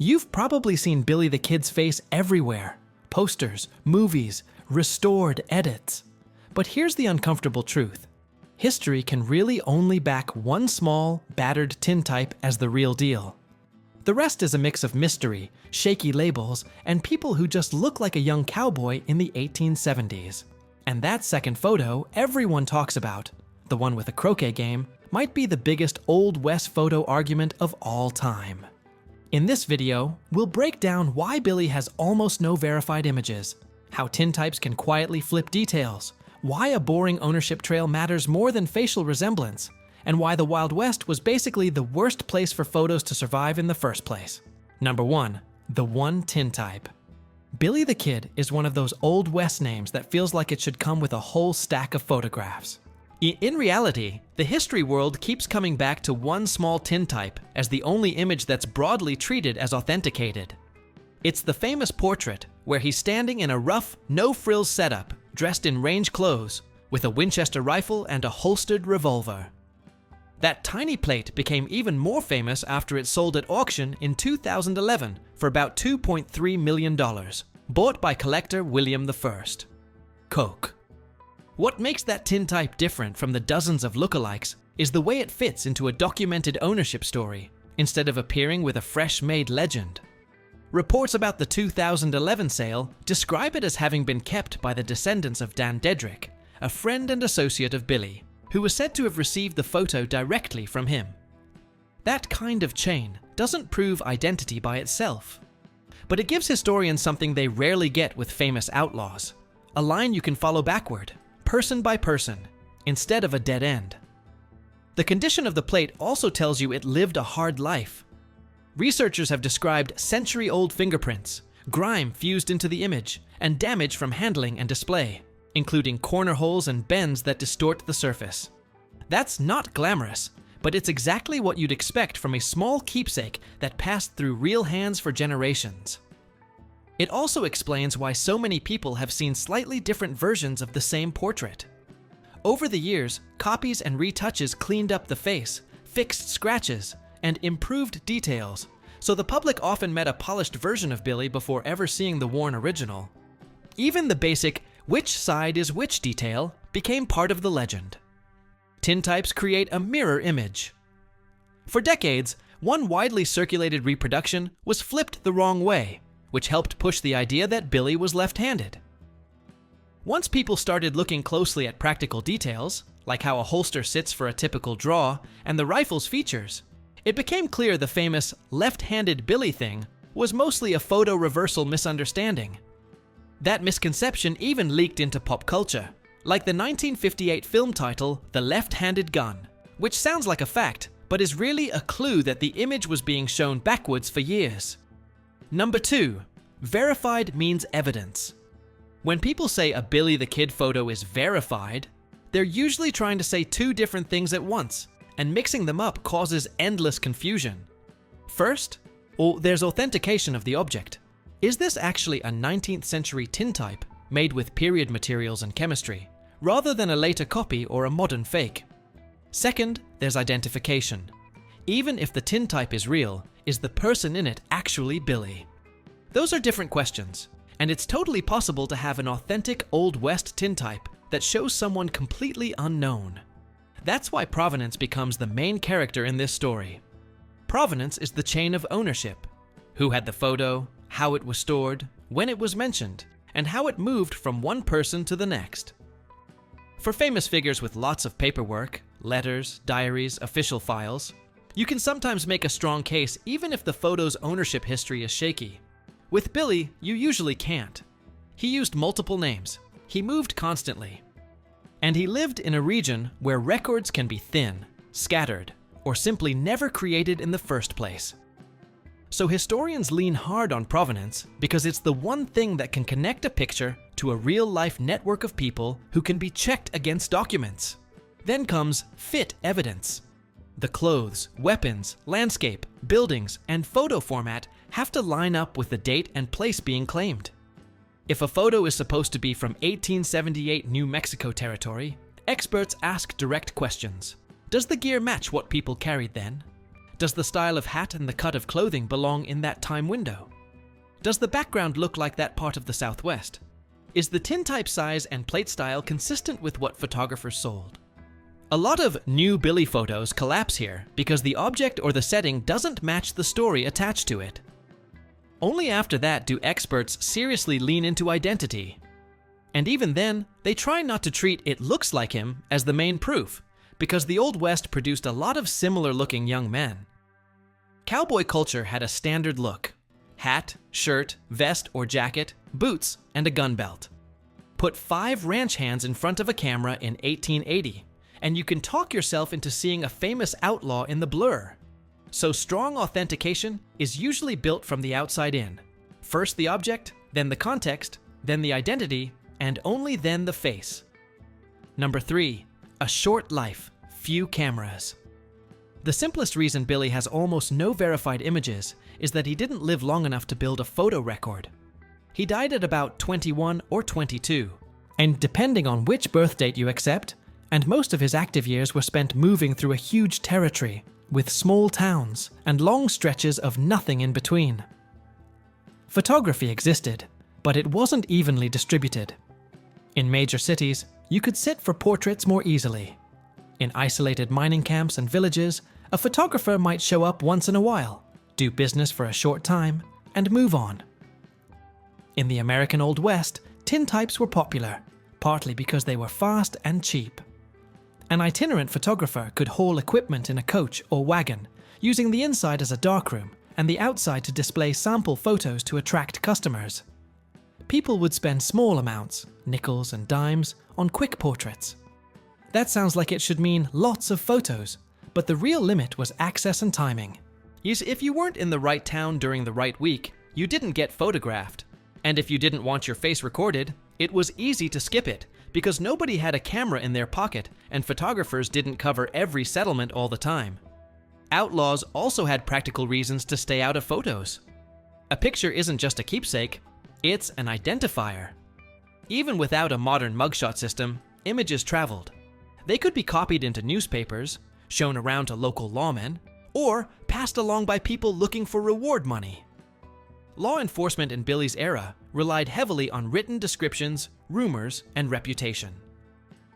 You've probably seen Billy the Kid's face everywhere. Posters, movies, restored edits. But here's the uncomfortable truth. History can really only back one small, battered tintype as the real deal. The rest is a mix of mystery, shaky labels, and people who just look like a young cowboy in the 1870s. And that second photo everyone talks about, the one with the croquet game, might be the biggest Old West photo argument of all time. In this video, we'll break down why Billy has almost no verified images, how tintypes can quietly flip details, why a boring ownership trail matters more than facial resemblance, and why the Wild West was basically the worst place for photos to survive in the first place. Number 1. The one tintype. Billy the Kid is one of those Old West names that feels like it should come with a whole stack of photographs. In reality, the history world keeps coming back to one small tintype as the only image that's broadly treated as authenticated. It's the famous portrait where he's standing in a rough, no-frills setup, dressed in range clothes, with a Winchester rifle and a holstered revolver. That tiny plate became even more famous after it sold at auction in 2011 for about $2.3 million, bought by collector William I. Coke. What makes that tintype different from the dozens of lookalikes is the way it fits into a documented ownership story, instead of appearing with a fresh-made legend. Reports about the 2011 sale describe it as having been kept by the descendants of Dan Dedrick, a friend and associate of Billy, who was said to have received the photo directly from him. That kind of chain doesn't prove identity by itself, but it gives historians something they rarely get with famous outlaws: a line you can follow backward, person by person, instead of a dead end. The condition of the plate also tells you it lived a hard life. Researchers have described century-old fingerprints, grime fused into the image, and damage from handling and display, including corner holes and bends that distort the surface. That's not glamorous, but it's exactly what you'd expect from a small keepsake that passed through real hands for generations. It also explains why so many people have seen slightly different versions of the same portrait. Over the years, copies and retouches cleaned up the face, fixed scratches, and improved details, so the public often met a polished version of Billy before ever seeing the worn original. Even the basic "which side is which" detail became part of the legend. Tintypes create a mirror image. For decades, one widely circulated reproduction was flipped the wrong way, which helped push the idea that Billy was left-handed. Once people started looking closely at practical details, like how a holster sits for a typical draw and the rifle's features, it became clear the famous left-handed Billy thing was mostly a photo reversal misunderstanding. That misconception even leaked into pop culture, like the 1958 film title The Left-Handed Gun, which sounds like a fact, but is really a clue that the image was being shown backwards for years. Number 2. Verified means evidence. When people say a Billy the Kid photo is verified, they're usually trying to say two different things at once, and mixing them up causes endless confusion. First, there's authentication of the object. Is this actually a 19th century tintype made with period materials and chemistry, rather than a later copy or a modern fake? Second, there's identification. Even if the tintype is real, is the person in it actually Billy? Those are different questions, and it's totally possible to have an authentic Old West tintype that shows someone completely unknown. That's why provenance becomes the main character in this story. Provenance is the chain of ownership: who had the photo, how it was stored, when it was mentioned, and how it moved from one person to the next. For famous figures with lots of paperwork, letters, diaries, official files, you can sometimes make a strong case even if the photo's ownership history is shaky. With Billy, you usually can't. He used multiple names, he moved constantly, and he lived in a region where records can be thin, scattered, or simply never created in the first place. So historians lean hard on provenance because it's the one thing that can connect a picture to a real-life network of people who can be checked against documents. Then comes fit evidence. The clothes, weapons, landscape, buildings, and photo format have to line up with the date and place being claimed. If a photo is supposed to be from 1878 New Mexico territory, experts ask direct questions. Does the gear match what people carried then? Does the style of hat and the cut of clothing belong in that time window? Does the background look like that part of the Southwest? Is the tintype size and plate style consistent with what photographers sold? A lot of new Billy photos collapse here because the object or the setting doesn't match the story attached to it. Only after that do experts seriously lean into identity. And even then, they try not to treat "it looks like him" as the main proof, because the Old West produced a lot of similar-looking young men. Cowboy culture had a standard look: hat, shirt, vest or jacket, boots, and a gun belt. Put 5 ranch hands in front of a camera in 1880, and you can talk yourself into seeing a famous outlaw in the blur. So strong authentication is usually built from the outside in. First the object, then the context, then the identity, and only then the face. Number 3. A short life, few cameras. The simplest reason Billy has almost no verified images is that he didn't live long enough to build a photo record. He died at about 21 or 22, and depending on which birth date you accept, and most of his active years were spent moving through a huge territory with small towns and long stretches of nothing in between. Photography existed, but it wasn't evenly distributed. In major cities, you could sit for portraits more easily. In isolated mining camps and villages, a photographer might show up once in a while, do business for a short time, and move on. In the American Old West, tintypes were popular, partly because they were fast and cheap. An itinerant photographer could haul equipment in a coach or wagon, using the inside as a darkroom and the outside to display sample photos to attract customers. People would spend small amounts, nickels and dimes, on quick portraits. That sounds like it should mean lots of photos, but the real limit was access and timing. If you weren't in the right town during the right week, you didn't get photographed. And if you didn't want your face recorded, it was easy to skip it, because nobody had a camera in their pocket and photographers didn't cover every settlement all the time. Outlaws also had practical reasons to stay out of photos. A picture isn't just a keepsake, it's an identifier. Even without a modern mugshot system, images traveled. They could be copied into newspapers, shown around to local lawmen, or passed along by people looking for reward money. Law enforcement in Billy's era relied heavily on written descriptions, rumors, and reputation.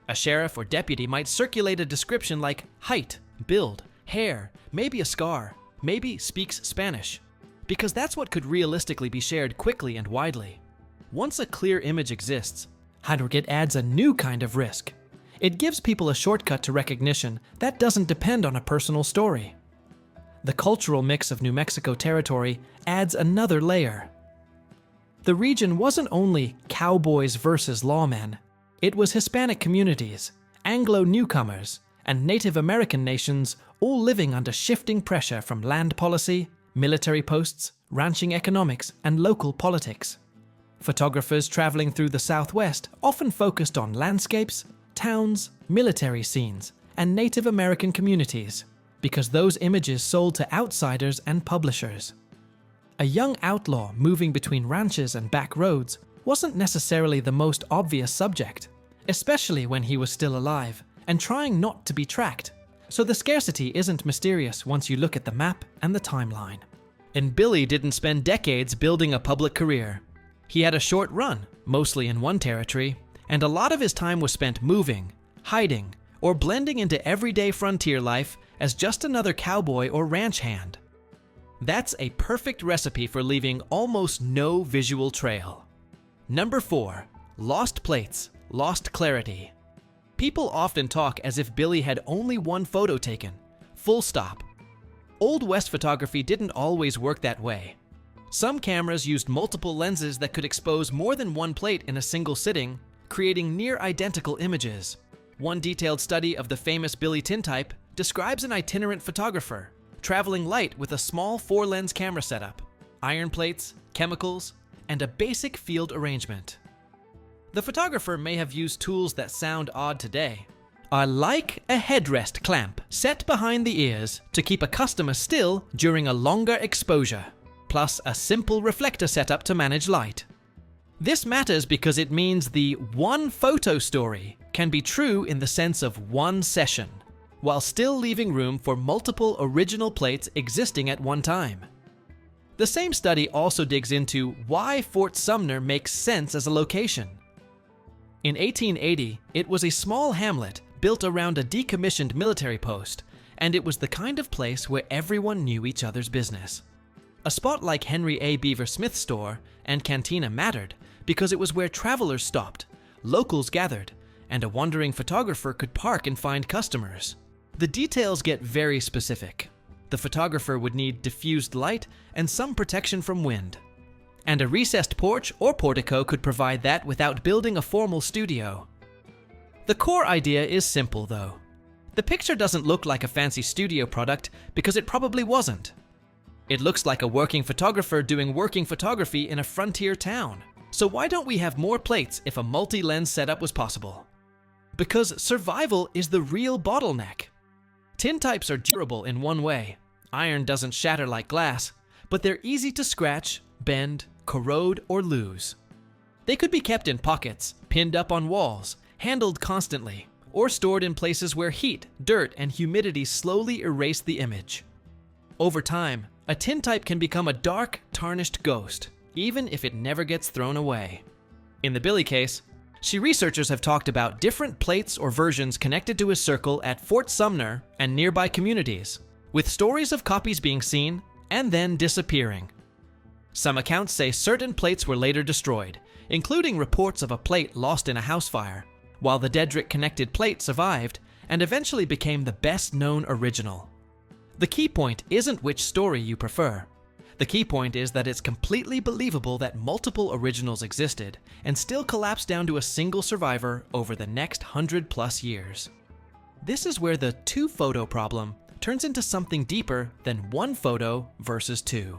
A sheriff or deputy might circulate a description like height, build, hair, maybe a scar, maybe speaks Spanish, because that's what could realistically be shared quickly and widely. Once a clear image exists, however, it adds a new kind of risk. It gives people a shortcut to recognition that doesn't depend on a personal story. The cultural mix of New Mexico territory adds another layer. The region wasn't only cowboys versus lawmen. It was Hispanic communities, Anglo newcomers, and Native American nations all living under shifting pressure from land policy, military posts, ranching economics, and local politics. Photographers traveling through the Southwest often focused on landscapes, towns, military scenes, and Native American communities, because those images sold to outsiders and publishers. A young outlaw moving between ranches and back roads wasn't necessarily the most obvious subject, especially when he was still alive and trying not to be tracked, so the scarcity isn't mysterious once you look at the map and the timeline. And Billy didn't spend decades building a public career. He had a short run, mostly in one territory, and a lot of his time was spent moving, hiding, or blending into everyday frontier life as just another cowboy or ranch hand. That's a perfect recipe for leaving almost no visual trail. Number 4. Lost plates, lost clarity. People often talk as if Billy had only one photo taken, full stop. Old West photography didn't always work that way. Some cameras used multiple lenses that could expose more than one plate in a single sitting, creating near-identical images. One detailed study of the famous Billy tintype describes an itinerant photographer traveling light with a small 4-lens camera setup, iron plates, chemicals, and a basic field arrangement. The photographer may have used tools that sound odd today, like a headrest clamp set behind the ears to keep a customer still during a longer exposure, plus a simple reflector setup to manage light. This matters because it means the one photo story can be true in the sense of one session, while still leaving room for multiple original plates existing at one time. The same study also digs into why Fort Sumner makes sense as a location. In 1880, it was a small hamlet built around a decommissioned military post, and it was the kind of place where everyone knew each other's business. A spot like Henry A. Beaver Smith's store and cantina mattered because it was where travelers stopped, locals gathered, and a wandering photographer could park and find customers. The details get very specific. The photographer would need diffused light and some protection from wind. And a recessed porch or portico could provide that without building a formal studio. The core idea is simple, though. The picture doesn't look like a fancy studio product because it probably wasn't. It looks like a working photographer doing working photography in a frontier town. So why don't we have more plates if a multi-lens setup was possible? Because survival is the real bottleneck. Tintypes are durable in one way. Iron doesn't shatter like glass, but they're easy to scratch, bend, corrode, or lose. They could be kept in pockets, pinned up on walls, handled constantly, or stored in places where heat, dirt, and humidity slowly erase the image. Over time, a tintype can become a dark, tarnished ghost, even if it never gets thrown away. In the Billy case, researchers have talked about different plates or versions connected to his circle at Fort Sumner and nearby communities, with stories of copies being seen and then disappearing. Some accounts say certain plates were later destroyed, including reports of a plate lost in a house fire, while the Dedrick-connected plate survived and eventually became the best-known original. The key point isn't which story you prefer. The key point is that it's completely believable that multiple originals existed and still collapsed down to a single survivor over the next 100+ years. This is where the two-photo problem turns into something deeper than one photo versus two.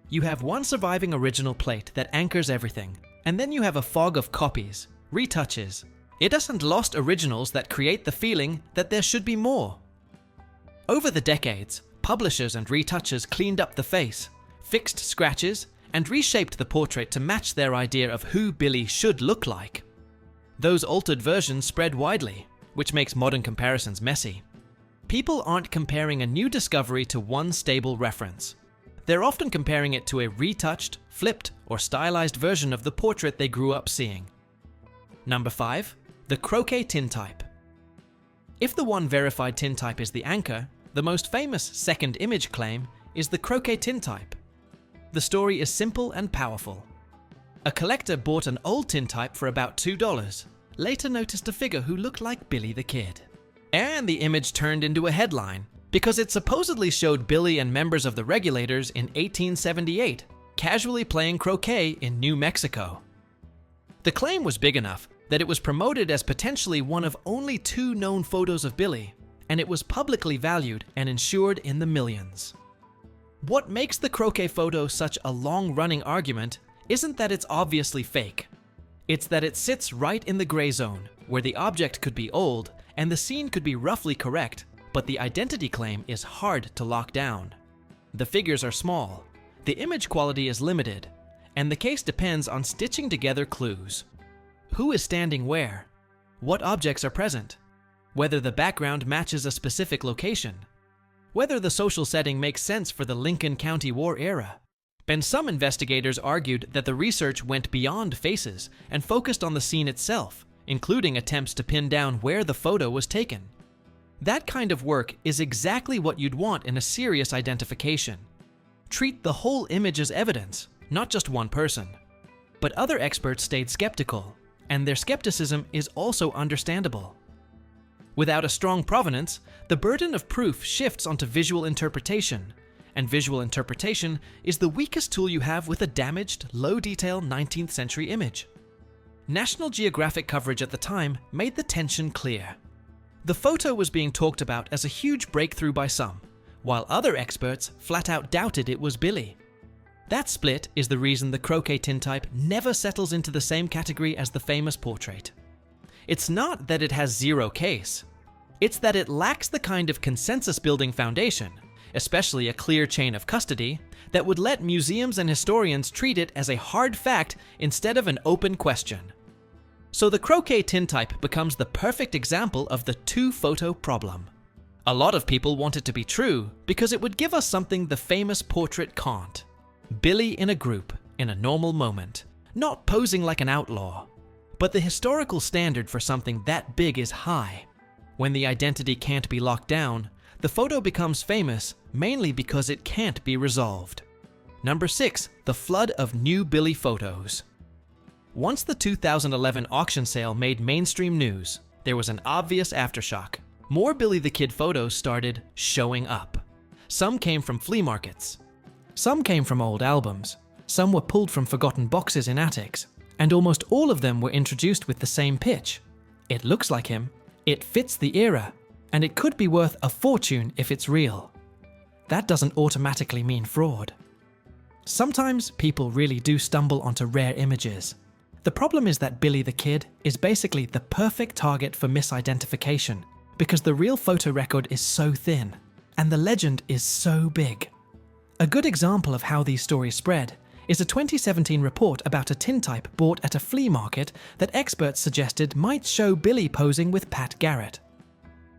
You have one surviving original plate that anchors everything, and then you have a fog of copies, retouches. It isn't lost originals that create the feeling that there should be more. Over the decades, publishers and retouchers cleaned up the face, fixed scratches, and reshaped the portrait to match their idea of who Billy should look like. Those altered versions spread widely, which makes modern comparisons messy. People aren't comparing a new discovery to one stable reference. They're often comparing it to a retouched, flipped, or stylized version of the portrait they grew up seeing. Number 5. The croquet tintype. If the one verified tintype is the anchor, the most famous second image claim is the croquet tintype. The story is simple and powerful. A collector bought an old tintype for about $2, later noticed a figure who looked like Billy the Kid. And the image turned into a headline because it supposedly showed Billy and members of the Regulators in 1878 casually playing croquet in New Mexico. The claim was big enough that it was promoted as potentially one of only 2 known photos of Billy, and it was publicly valued and insured in the millions. What makes the croquet photo such a long-running argument isn't that it's obviously fake. It's that it sits right in the gray zone, where the object could be old and the scene could be roughly correct, but the identity claim is hard to lock down. The figures are small, the image quality is limited, and the case depends on stitching together clues. Who is standing where? What objects are present? Whether the background matches a specific location? Whether the social setting makes sense for the Lincoln County War era? And some investigators argued that the research went beyond faces and focused on the scene itself, including attempts to pin down where the photo was taken. That kind of work is exactly what you'd want in a serious identification. Treat the whole image as evidence, not just one person. But other experts stayed skeptical, and their skepticism is also understandable. Without a strong provenance, the burden of proof shifts onto visual interpretation, and visual interpretation is the weakest tool you have with a damaged, low-detail 19th century image. National Geographic coverage at the time made the tension clear. The photo was being talked about as a huge breakthrough by some, while other experts flat out doubted it was Billy. That split is the reason the croquet tintype never settles into the same category as the famous portrait. It's not that it has zero case. It's that it lacks the kind of consensus-building foundation, especially a clear chain of custody, that would let museums and historians treat it as a hard fact instead of an open question. So the croquet tintype becomes the perfect example of the two-photo problem. A lot of people want it to be true because it would give us something the famous portrait can't. Billy in a group, in a normal moment, not posing like an outlaw. But the historical standard for something that big is high. When the identity can't be locked down, the photo becomes famous mainly because it can't be resolved. Number 6, the flood of new Billy photos. Once the 2011 auction sale made mainstream news, there was an obvious aftershock. More Billy the Kid photos started showing up. Some came from flea markets. Some came from old albums. Some were pulled from forgotten boxes in attics. And almost all of them were introduced with the same pitch. It looks like him, it fits the era, and it could be worth a fortune if it's real. That doesn't automatically mean fraud. Sometimes people really do stumble onto rare images. The problem is that Billy the Kid is basically the perfect target for misidentification because the real photo record is so thin and the legend is so big. A good example of how these stories spread is a 2017 report about a tintype bought at a flea market that experts suggested might show Billy posing with Pat Garrett.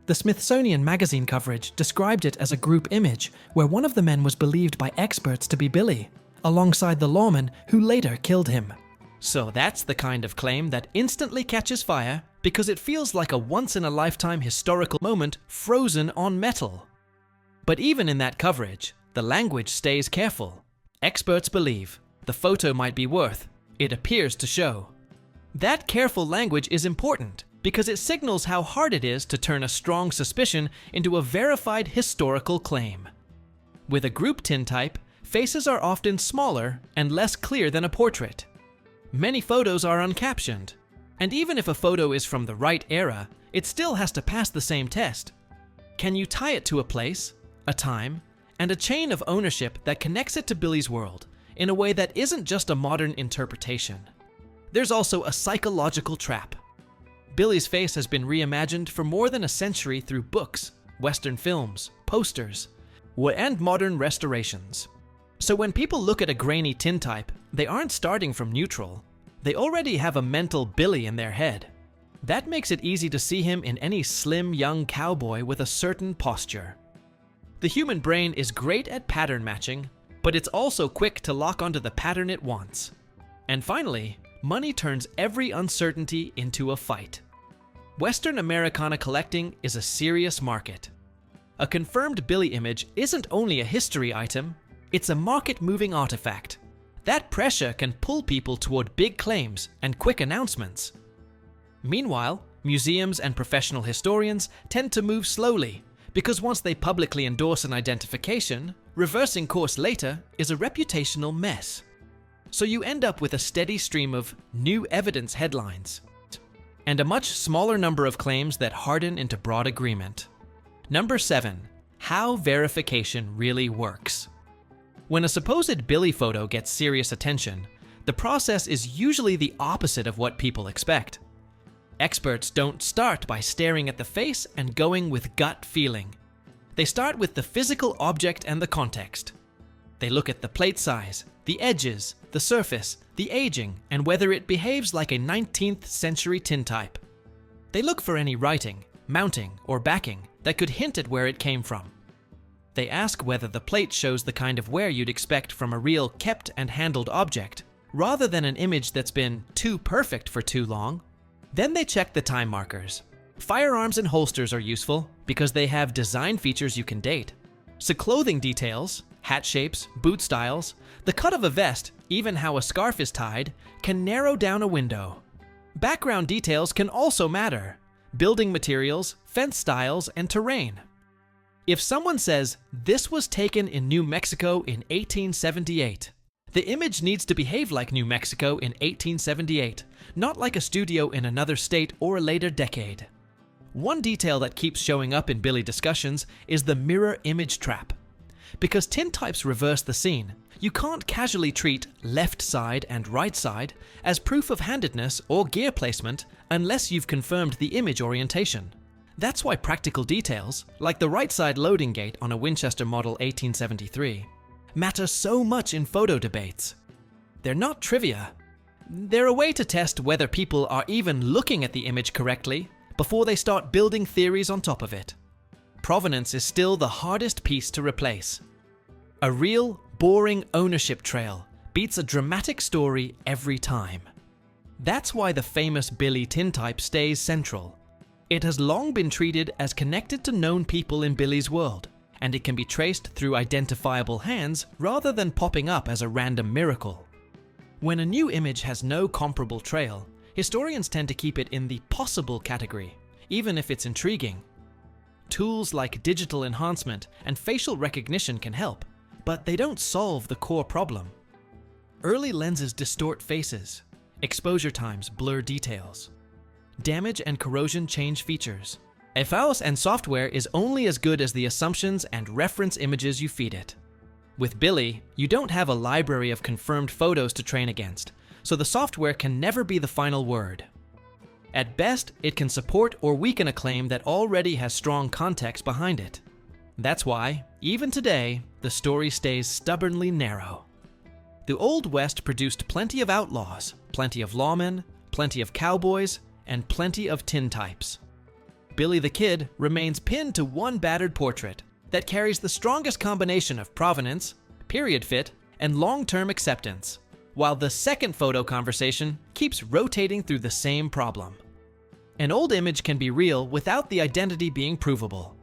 The Smithsonian Magazine coverage described it as a group image where one of the men was believed by experts to be Billy, alongside the lawman who later killed him. So that's the kind of claim that instantly catches fire because it feels like a once-in-a-lifetime historical moment frozen on metal. But even in that coverage, the language stays careful. Experts believe the photo might be worth, it appears to show. That careful language is important because it signals how hard it is to turn a strong suspicion into a verified historical claim. With a group tintype, faces are often smaller and less clear than a portrait. Many photos are uncaptioned, and even if a photo is from the right era, it still has to pass the same test. Can you tie it to a place, a time, and a chain of ownership that connects it to Billy's world in a way that isn't just a modern interpretation? There's also a psychological trap. Billy's face has been reimagined for more than a century through books, Western films, posters, and modern restorations. So when people look at a grainy tintype, they aren't starting from neutral. They already have a mental Billy in their head. That makes it easy to see him in any slim young cowboy with a certain posture. The human brain is great at pattern matching, but it's also quick to lock onto the pattern it wants. And finally, money turns every uncertainty into a fight. Western Americana collecting is a serious market. A confirmed Billy image isn't only a history item, it's a market-moving artifact. That pressure can pull people toward big claims and quick announcements. Meanwhile, museums and professional historians tend to move slowly, because once they publicly endorse an identification, reversing course later is a reputational mess. So you end up with a steady stream of new evidence headlines, and a much smaller number of claims that harden into broad agreement. Number 7. How verification really works. When a supposed Billy photo gets serious attention, the process is usually the opposite of what people expect. Experts don't start by staring at the face and going with gut feeling. They start with the physical object and the context. They look at the plate size, the edges, the surface, the aging, and whether it behaves like a 19th century tintype. They look for any writing, mounting, or backing that could hint at where it came from. They ask whether the plate shows the kind of wear you'd expect from a real kept and handled object, rather than an image that's been too perfect for too long. Then they check the time markers. Firearms and holsters are useful because they have design features you can date. So clothing details, hat shapes, boot styles, the cut of a vest, even how a scarf is tied, can narrow down a window. Background details can also matter. Building materials, fence styles, and terrain. If someone says, "This was taken in New Mexico in 1878," the image needs to behave like New Mexico in 1878, not like a studio in another state or a later decade. One detail that keeps showing up in Billy discussions is the mirror image trap. Because tintypes reverse the scene, you can't casually treat left side and right side as proof of handedness or gear placement unless you've confirmed the image orientation. That's why practical details, like the right side loading gate on a Winchester Model 1873, matter so much in photo debates. They're not trivia. They're a way to test whether people are even looking at the image correctly before they start building theories on top of it. provenance is still the hardest piece to replace. A real, boring ownership trail beats a dramatic story every time. That's why the famous Billy tintype stays central. It has long been treated as connected to known people in Billy's world, and it can be traced through identifiable hands rather than popping up as a random miracle. When a new image has no comparable trail, historians tend to keep it in the possible category, even if it's intriguing. Tools like digital enhancement and facial recognition can help, but they don't solve the core problem. Early lenses distort faces, exposure times blur details, damage and corrosion change features. A file and software is only as good as the assumptions and reference images you feed it. With Billy, you don't have a library of confirmed photos to train against, so the software can never be the final word. At best, it can support or weaken a claim that already has strong context behind it. That's why, even today, the story stays stubbornly narrow. The Old West produced plenty of outlaws, plenty of lawmen, plenty of cowboys, and plenty of tintypes. Billy the Kid remains pinned to one battered portrait that carries the strongest combination of provenance, period fit, and long-term acceptance, while the second photo conversation keeps rotating through the same problem. An old image can be real without the identity being provable.